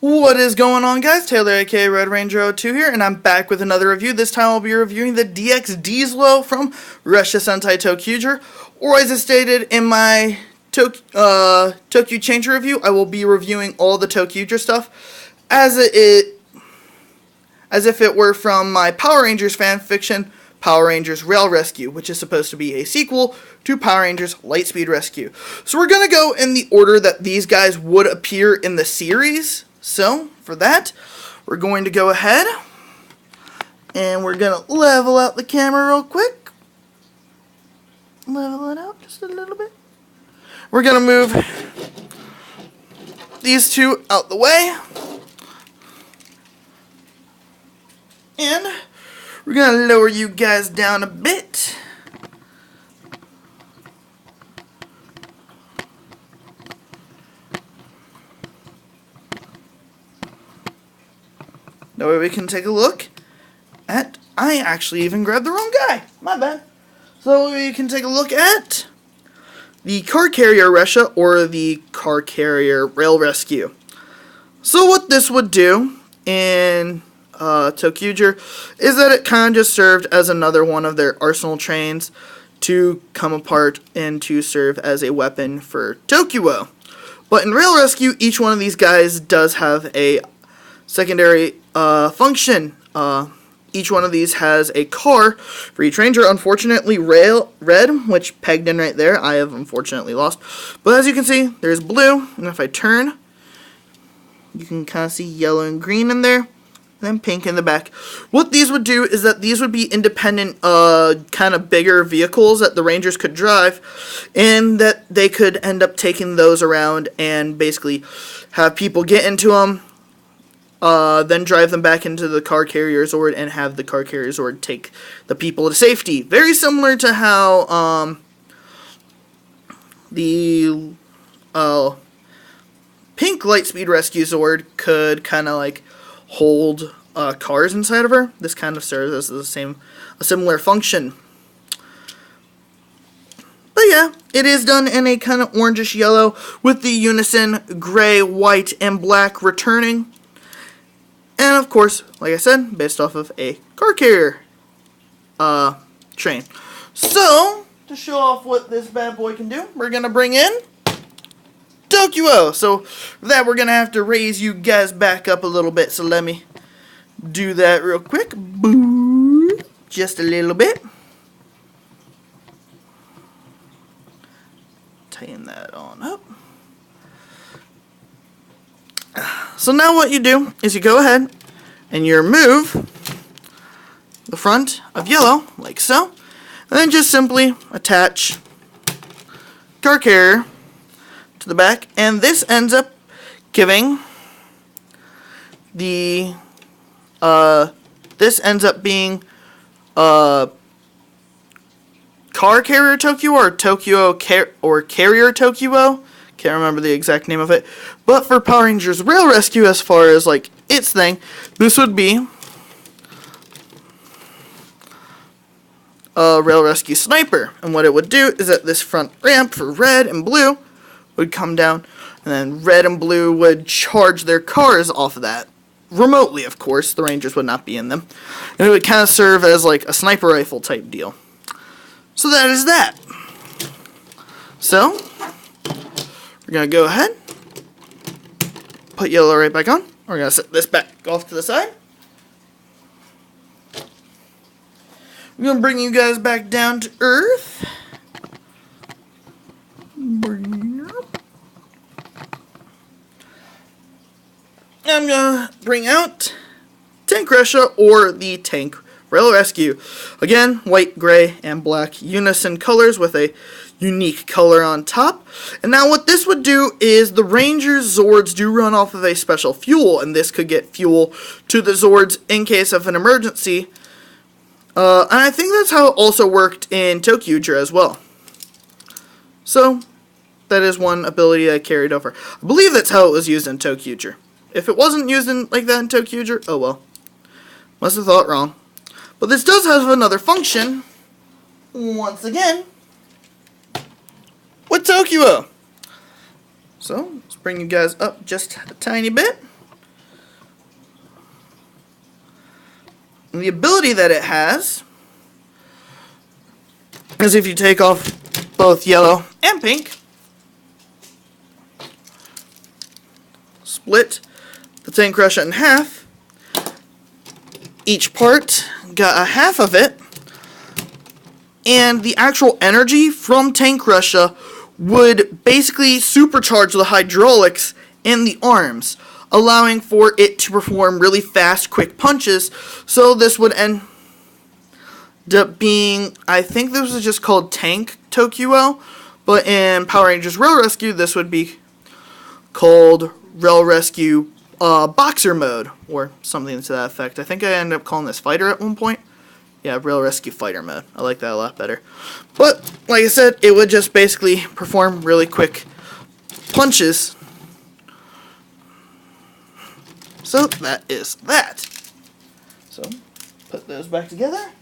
What is going on, guys? Taylor aka Red Ranger 02 here, and I'm back with another review. This time I'll be reviewing the DX Diesel from Russia Sentai Tokyuger, or as it stated in my Tokyu Changer review, I will be reviewing all the Tokyuger stuff as if it were from my Power Rangers fanfiction, Power Rangers Rail Rescue, which is supposed to be a sequel to Power Rangers Lightspeed Rescue. So we're going to go in the order that these guys would appear in the series. So, for that, we're going to go ahead and we're going to level out the camera real quick. Level it out just a little bit. We're going to move these two out the way. And we're going to lower you guys down a bit. That way we can take a look at... I actually even grabbed the wrong guy. My bad. So we can take a look at the Car Carrier Russia or the Car Carrier Rail Rescue. So what this would do in Tokyuger is that it kind of just served as another one of their arsenal trains to come apart and to serve as a weapon for Tokuo. But in Rail Rescue, each one of these guys does have a secondary function. Each one of these has a car for each ranger. Unfortunately, red, which pegged in right there, I have unfortunately lost. But as you can see, there's blue, and if I turn, you can kind of see yellow and green in there, and then pink in the back. What these would do is that these would be independent, kind of bigger vehicles that the rangers could drive, and that they could end up taking those around and basically have people get into them, then drive them back into the Car Carrier Zord and have the Car Carrier Zord take the people to safety. Very similar to how the pink Lightspeed Rescue Zord could kind of like hold cars inside of her. This kind of serves as a similar function. But yeah, it is done in a kind of orangish yellow with the unison gray, white, and black returning. And of course, like I said, based off of a car carrier train. So, to show off what this bad boy can do, we're going to bring in Tokuo. So, for that, we're going to have to raise you guys back up a little bit. So, let me do that real quick. Boo! Just a little bit. Tighten that on up. So now what you do is you go ahead and you remove the front of yellow, like so, and then just simply attach Car Carrier to the back, and this ends up giving the, this ends up being, Car Carrier Tokuo or Carrier Tokuo. Can't remember the exact name of it. But for Power Rangers Rail Rescue, as far as like its thing, this would be a Rail Rescue Sniper. And what it would do is that this front ramp for red and blue would come down, and then red and blue would charge their cars off of that. Remotely, of course. The Rangers would not be in them. And it would kind of serve as like a sniper rifle type deal. So that is that. So we're going to go ahead, put yellow right back on. We're going to set this back off to the side. We're going to bring you guys back down to earth. I'm going to bring out Tank Russia or the Tank Rail Rescue. Again, white, gray, and black unison colors with a unique color on top. And now what this would do is the Rangers Zords do run off of a special fuel, and this could get fuel to the Zords in case of an emergency. And I think that's how it also worked in Tokyuger as well. So, that is one ability I carried over. I believe that's how it was used in Tokyuger. If it wasn't used like that in Tokyuger, oh well. Must have thought wrong. But this does have another function, once again, with Tokuo. So, let's bring you guys up just a tiny bit. And the ability that it has is if you take off both yellow and pink, split the Tank Russia in half, each part got a half of it, and the actual energy from Tank Russia would basically supercharge the hydraulics in the arms, allowing for it to perform really fast, quick punches. So this would end up being, I think this was just called Tank Tokyo, but in Power Rangers Rail Rescue, this would be called Rail Rescue Boxer Mode, or something to that effect. I think I ended up calling this Fighter at one point. Yeah, Rail Rescue Fighter Mode. I like that a lot better. But, like I said, it would just basically perform really quick punches. So, that is that. So, put those back together.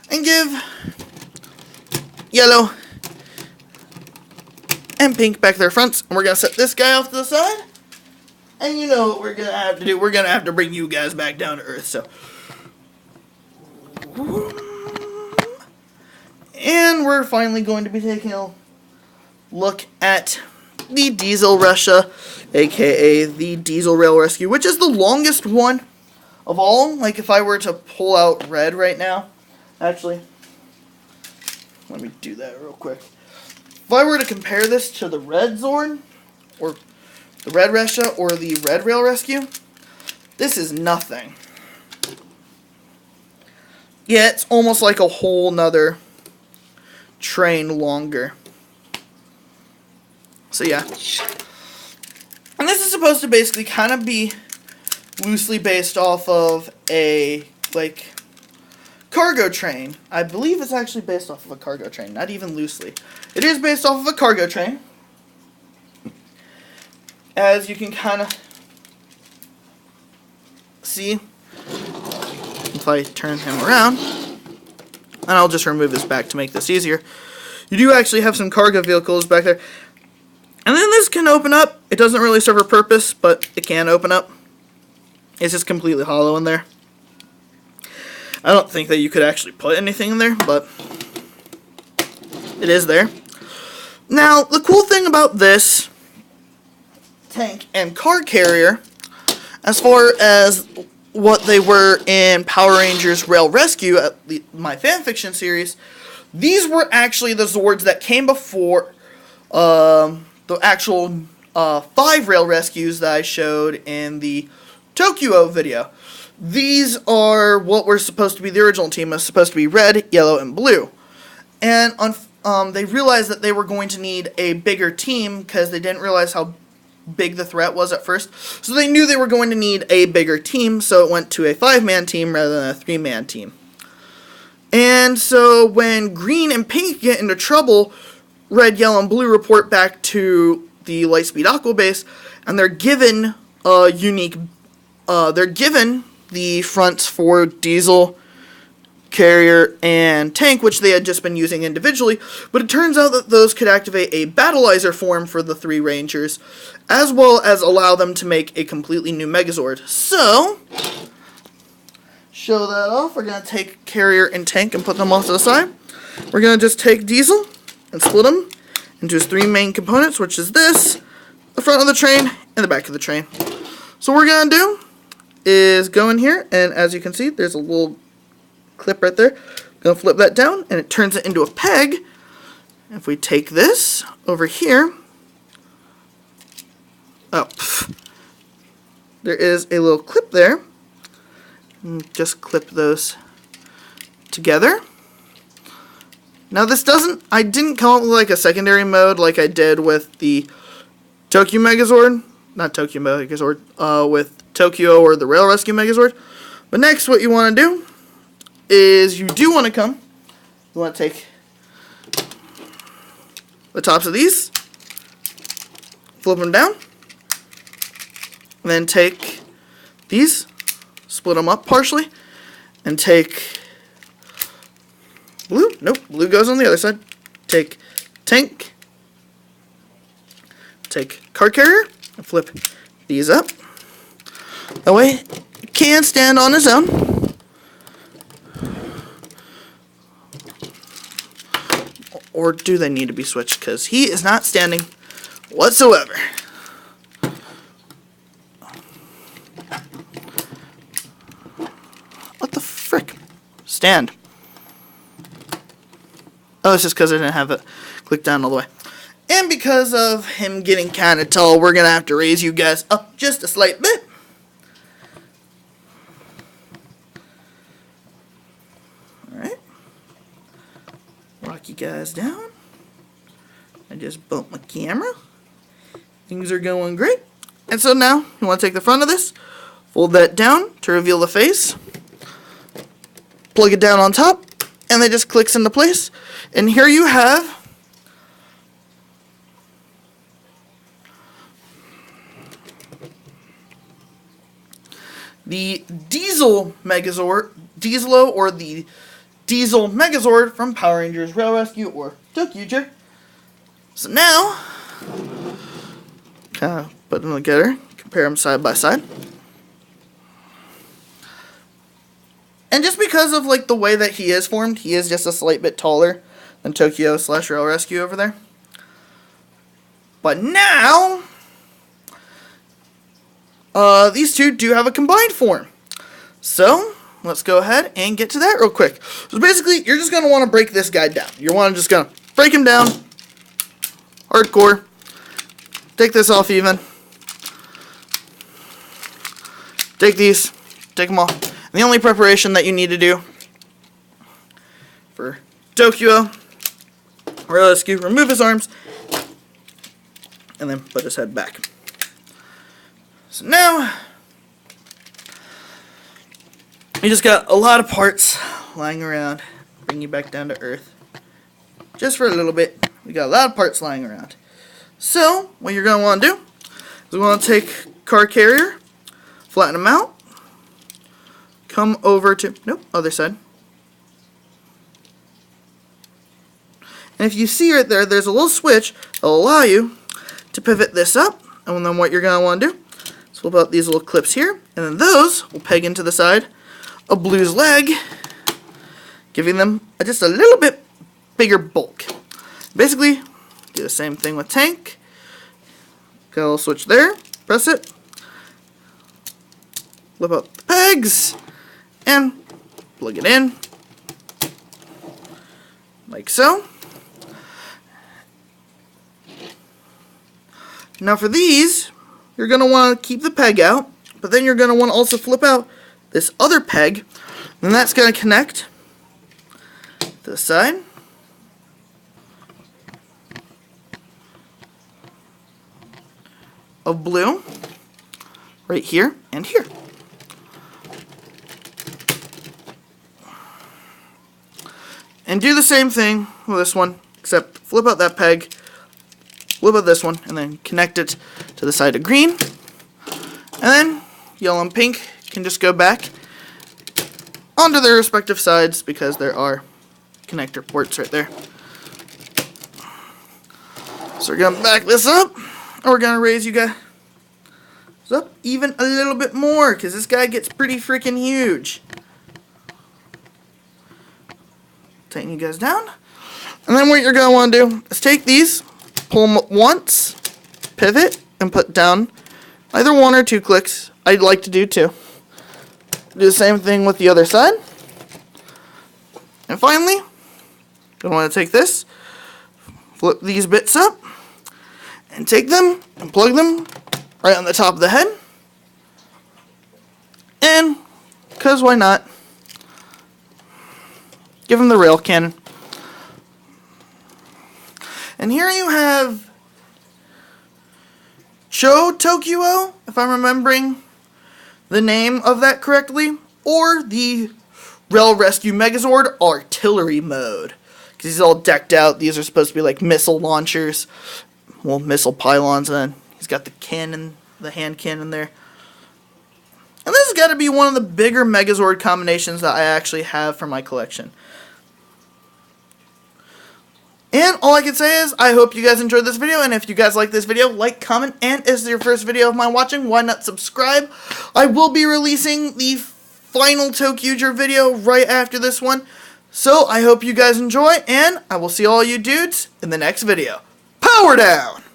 And give yellow and pink back their fronts. And we're going to set this guy off to the side. And you know what we're going to have to do. We're going to have to bring you guys back down to earth. So, and we're finally going to be taking a look at the Diesel Russia, aka the Diesel Rail Rescue, which is the longest one of all. Like if I were to pull out red right now, actually, let me do that real quick. If I were to compare this to the Red Zord, or the Red Russia, or the Red Rail Rescue, this is nothing. Yeah, it's almost like a whole nother train longer. So yeah. And this is supposed to basically kind of be loosely based off of a, like, cargo train. I believe it's actually based off of a cargo train, not even loosely. It is based off of a cargo train. As you can kind of see, if I turn him around, and I'll just remove his back to make this easier, you do actually have some cargo vehicles back there. And then this can open up. It doesn't really serve a purpose, but it can open up. It's just completely hollow in there. I don't think that you could actually put anything in there, but it is there. Now, the cool thing about this tank and car carrier, as far as what they were in Power Rangers Rail Rescue, my fanfiction series, these were actually the Zords that came before the actual 5 Rail Rescues that I showed in the Tokyo video. These are what were supposed to be the original team. It was supposed to be red, yellow, and blue. And they realized that they were going to need a bigger team because they didn't realize how big the threat was at first. So they knew they were going to need a bigger team, so it went to a 5-man team rather than a 3-man team. And so when green and pink get into trouble, red, yellow, and blue report back to the Lightspeed Aqua base, and they're given a unique, they're given the fronts for Diesel, Carrier, and Tank, which they had just been using individually, but it turns out that those could activate a Battleizer form for the 3 Rangers, as well as allow them to make a completely new Megazord. So, show that off. We're going to take Carrier and Tank and put them off to the side. We're going to just take Diesel and split them into his 3 main components, which is this, the front of the train, and the back of the train. So what we're going to do is go in here, and as you can see, there's a little clip right there. Going to flip that down, and it turns it into a peg. If we take this over here, there is a little clip there. And just clip those together. Now this I didn't come up with like a secondary mode like I did with the Tokyo Megazord. Not Tokyo Megazord, with Tokyo or the Rail Rescue Megazord. But next what you want to do is you want to take the tops of these, flip them down, and then take these, split them up partially, and take blue. Nope, blue goes on the other side. Take Tank, take Car Carrier, and flip these up. That way, can stand on his own. Or do they need to be switched? Because he is not standing whatsoever. What the frick? Stand. Oh, it's just because I didn't have it clicked down all the way. And because of him getting kind of tall, we're going to have to raise you guys up just a slight bit. Alright. Rock you guys down. I just bumped my camera. Things are going great. And so now, you want to take the front of this, fold that down to reveal the face, plug it down on top, and it just clicks into place. And here you have the Diesel Megazord, Dieselo, or the Diesel Megazord from Power Rangers Rail Rescue or Tokyo. So now, kind of put them together, compare them side by side. And just because of like the way that he is formed, he is just a slight bit taller than Tokyo / Rail Rescue over there. But now, these two do have a combined form. So, let's go ahead and get to that real quick. So basically, you're just going to want to break this guy down. You're just going to break him down. Hardcore. Take this off even. Take these. Take them off. And the only preparation that you need to do for Tokyo, Rail Rescue, remove his arms, and then put his head back. So now, you just got a lot of parts lying around. Bring you back down to earth. Just for a little bit. We got a lot of parts lying around. So, what you're going to want to do is we want to take car carrier, flatten him out, come over to, nope, other side. And if you see right there, there's a little switch that will allow you to pivot this up. And then what you're going to want to do is flip out these little clips here. And then those will peg into the side of Blue's leg, giving them just a little bit bigger bulk. Basically, do the same thing with Tank. Got a little switch there. Press it. Flip out the pegs. And plug it in. Like so. Now for these, you're going to want to keep the peg out. But then you're going to want to also flip out this other peg. And that's going to connect to the side. Of Blue, right here and here. And do the same thing with this one, except flip out that peg, flip out this one, and then connect it to the side of green. And then yellow and pink can just go back onto their respective sides because there are connector ports right there. So we're going to back this up. And we're going to raise you guys up even a little bit more because this guy gets pretty freaking huge. Tighten you guys down. And then what you're going to want to do is take these, pull them once, pivot, and put down either 1 or 2 clicks. I'd like to do 2. Do the same thing with the other side. And finally, you're going to want to take this, flip these bits up, and take them and plug them right on the top of the head. And, because why not, give him the rail cannon. And here you have Tokyo, if I'm remembering the name of that correctly, or the Rail Rescue Megazord Artillery Mode. Because he's all decked out. These are supposed to be like missile launchers. Well, missile pylons, and then he's got the cannon, the hand cannon there. And this has got to be one of the bigger Megazord combinations that I actually have for my collection. And all I can say is, I hope you guys enjoyed this video, and if you guys like this video, like, comment, and if this is your first video of mine watching, why not subscribe? I will be releasing the final ToQger video right after this one, so I hope you guys enjoy, and I will see all you dudes in the next video. Power down!